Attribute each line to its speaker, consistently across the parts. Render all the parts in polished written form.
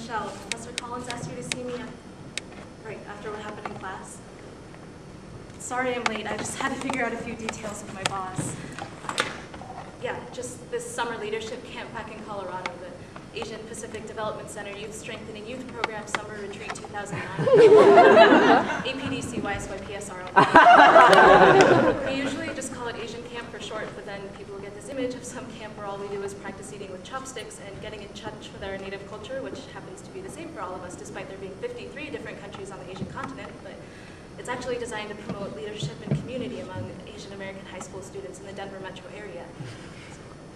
Speaker 1: Michelle, Professor Collins asked you to see me right after what happened in class. Sorry I'm late. I just had to figure out a few details with my boss. Yeah, just this summer leadership camp back in Colorado, the Asian Pacific Development Center Youth Strengthening Youth Program Summer Retreat 2009. APDC YSYPSR. We usually just call it Asian Camp for short, but then people get this image of some camp where all we do is practice eating with chopsticks and getting in touch with our native culture, which happens to be the same for all of us, despite there being 53 different countries on the Asian continent. But it's actually designed to promote leadership and community among Asian American high school students in the Denver metro area.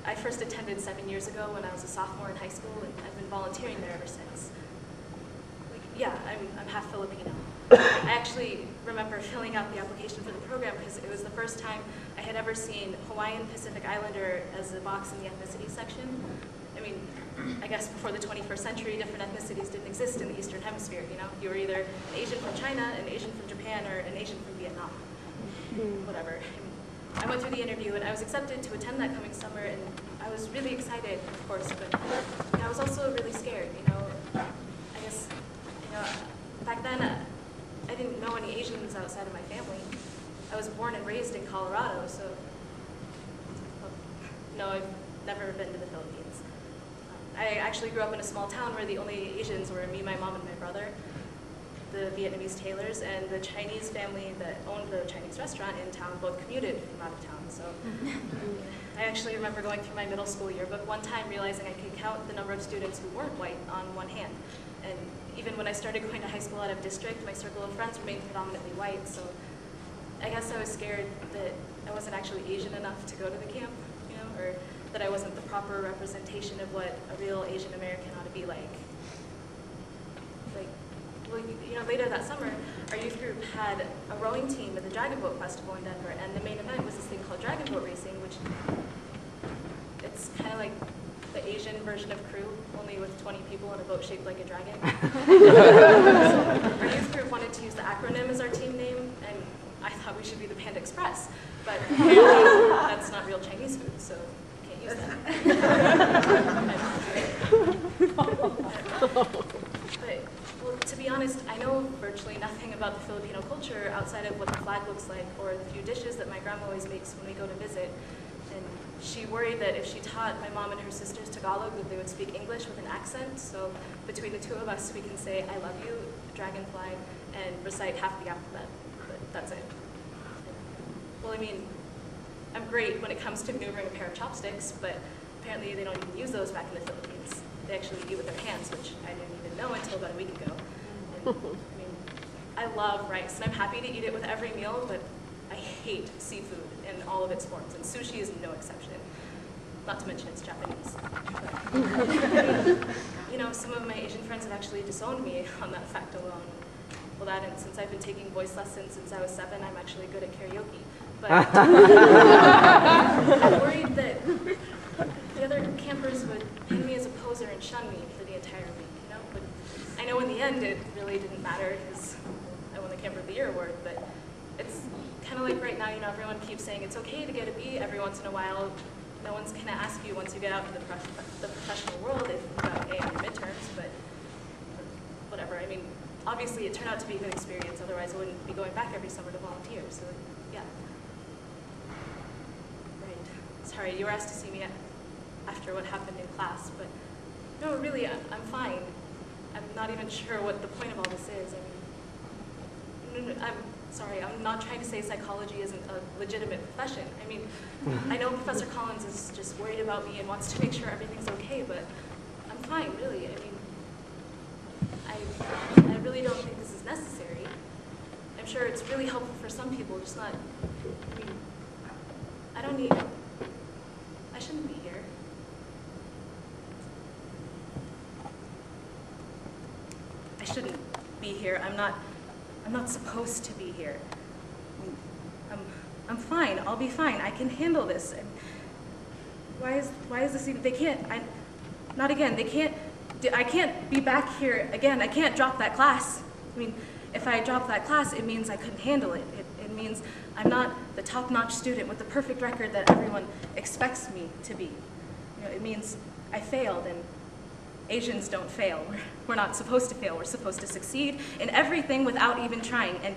Speaker 1: I first attended 7 years ago when I was a sophomore in high school, and I've been volunteering there ever since. Yeah, I'm half Filipino. I actually remember filling out the application for the program because it was the first time I had ever seen Hawaiian Pacific Islander as a box in the ethnicity section. I mean, I guess before the 21st century, different ethnicities didn't exist in the Eastern Hemisphere, you know? You were either an Asian from China, an Asian from Japan, or an Asian from Vietnam. Whatever. I went through the interview and I was accepted to attend that coming summer, and I was really excited, of course, but I was also really scared, you know? I guess, you know, back then, I didn't know any Asians outside of my family. I was born and raised in Colorado, so no, I've never been to the Philippines. I actually grew up in a small town where the only Asians were me, my mom, and my brother, the Vietnamese tailors, and the Chinese family that owned the Chinese restaurant in town both commuted from out of town. So I actually remember going through my middle school yearbook one time realizing I could count the number of students who weren't white on one hand. And even when I started going to high school out of district, my circle of friends remained predominantly white, so I guess I was scared that I wasn't actually Asian enough to go to the camp, you know, or that I wasn't the proper representation of what a real Asian American ought to be like. Well, you know, later that summer, our youth group had a rowing team at the Dragon Boat Festival in Denver, and the main event was this thing called Dragon Boat Racing, which it's kind of like the Asian version of crew, only with 20 people in a boat shaped like a dragon. So our youth group wanted to use the acronym as our team name, and I thought we should be the Panda Express, but apparently that's not real Chinese food, so can't use that. But, well, to be honest, I know virtually nothing about the Filipino culture outside of what the flag looks like or the few dishes that my grandma always makes when we go to visit. And she worried that if she taught my mom and her sisters Tagalog, that they would speak English with an accent. So between the two of us, we can say, "I love you," dragonfly, and recite half the alphabet. But that's it. Well, I mean, I'm great when it comes to maneuvering a pair of chopsticks, but apparently they don't even use those back in the Philippines. They actually eat with their hands, which I didn't even know until about a week ago. And, I mean, I love rice, and I'm happy to eat it with every meal, but I hate seafood in all of its forms, and sushi is no exception. Not to mention it's Japanese. But, you know, some of my Asian friends have actually disowned me on that fact alone. Well, that, and since I've been taking voice lessons since I was 7, I'm actually good at karaoke. But I'm worried that the other campers would paint me as a poser and shun me for the entire week, you know? But I know in the end it really didn't matter because I won the Camper of the Year award, but it's kind of like right now, you know, everyone keeps saying it's okay to get a B every once in a while. No one's going to ask you once you get out into the professional world if you got an A on your midterms, but whatever. I mean, obviously it turned out to be a good experience, otherwise I wouldn't be going back every summer to volunteer, so yeah. Right. Sorry, you were asked to see me after what happened in class, but no, really, I'm fine. I'm not even sure what the point of all this is. I mean, I'm sorry, I'm not trying to say psychology isn't a legitimate profession. I mean, I know Professor Collins is just worried about me and wants to make sure everything's okay, but I'm fine, really. I mean, I really don't think this is necessary. I'm sure it's really helpful for some people, just not, I mean, I don't need, I shouldn't be here. I shouldn't be here. I'm not supposed to be here. I'm fine. I'll be fine. I can handle this. And why is this even, they can't, not again. They can't, I can't be back here again. I can't drop that class. I mean, if I drop that class, it means I couldn't handle it. It means I'm not the top-notch student with the perfect record that everyone expects me to be. You know, it means I failed, and Asians don't fail. We're not supposed to fail. We're supposed to succeed in everything without even trying. And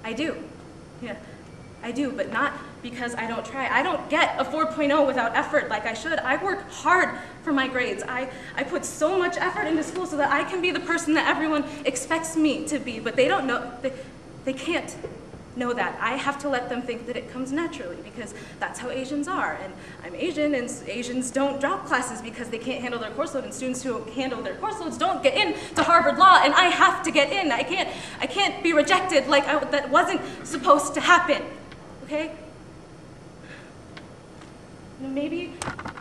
Speaker 1: I do. Yeah, I do, but not because I don't try. I don't get a 4.0 without effort like I should. I work hard for my grades. I put so much effort into school so that I can be the person that everyone expects me to be, but they don't know, they can't know that. I have to let them think that it comes naturally because that's how Asians are. And I'm Asian, and Asians don't drop classes because they can't handle their course load, and students who handle their course loads don't get into Harvard Law, and I have to get in. I can't be rejected like that wasn't supposed to happen, okay? Maybe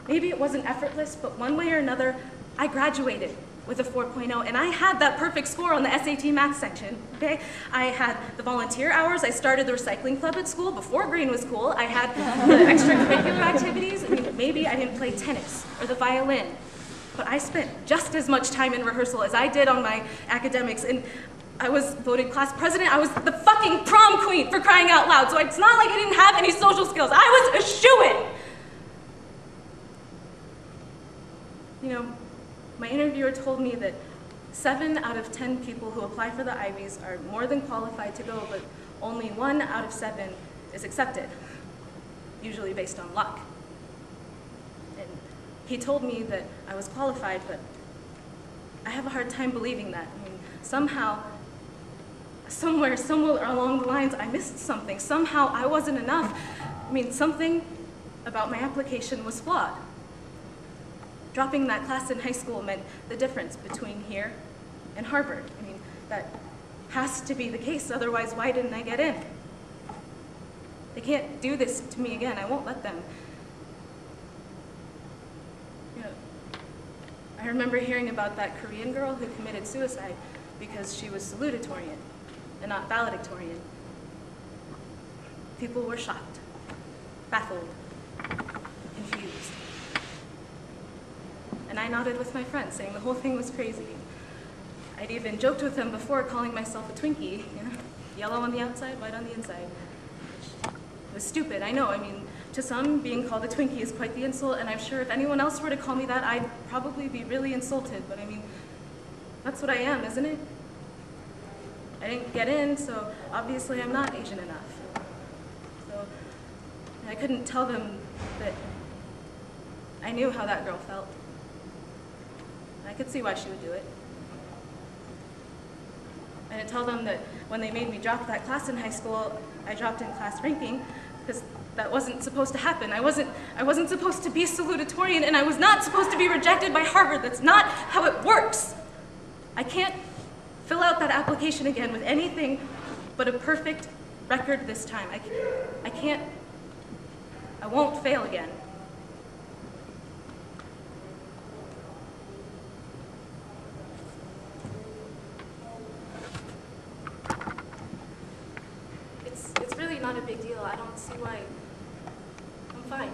Speaker 1: it wasn't effortless, but one way or another, I graduated with a 4.0, and I had that perfect score on the SAT math section, okay? I had the volunteer hours. I started the recycling club at school before green was cool. I had the extracurricular activities. I mean, maybe I didn't play tennis or the violin, but I spent just as much time in rehearsal as I did on my academics, and I was voted class president. I was the fucking prom queen, for crying out loud, so it's not like I didn't have any social skills. I was a shoo-in. You know, my interviewer told me that 7 out of 10 people who apply for the Ivies are more than qualified to go, but only 1 out of 7 is accepted, usually based on luck. And he told me that I was qualified, but I have a hard time believing that. I mean, somehow, somewhere along the lines, I missed something. Somehow I wasn't enough. I mean, something about my application was flawed. Dropping that class in high school meant the difference between here and Harvard. I mean, that has to be the case, otherwise why didn't I get in? They can't do this to me again. I won't let them. You know, I remember hearing about that Korean girl who committed suicide because she was salutatorian and not valedictorian. People were shocked, baffled, confused. And I nodded with my friend, saying the whole thing was crazy. I'd even joked with them before, calling myself a Twinkie, you know, yellow on the outside, white on the inside. It was stupid, I know. I mean, to some, being called a Twinkie is quite the insult, and I'm sure if anyone else were to call me that, I'd probably be really insulted, but I mean, that's what I am, isn't it? I didn't get in, so obviously I'm not Asian enough. So I couldn't tell them that I knew how that girl felt. I could see why she would do it. I didn't tell them that when they made me drop that class in high school, I dropped in class ranking, because that wasn't supposed to happen. I wasn't supposed to be salutatorian, and I was not supposed to be rejected by Harvard. That's not how it works. I can't fill out that application again with anything but a perfect record this time. I won't fail again. It's really not a big deal. I don't see why. I'm fine.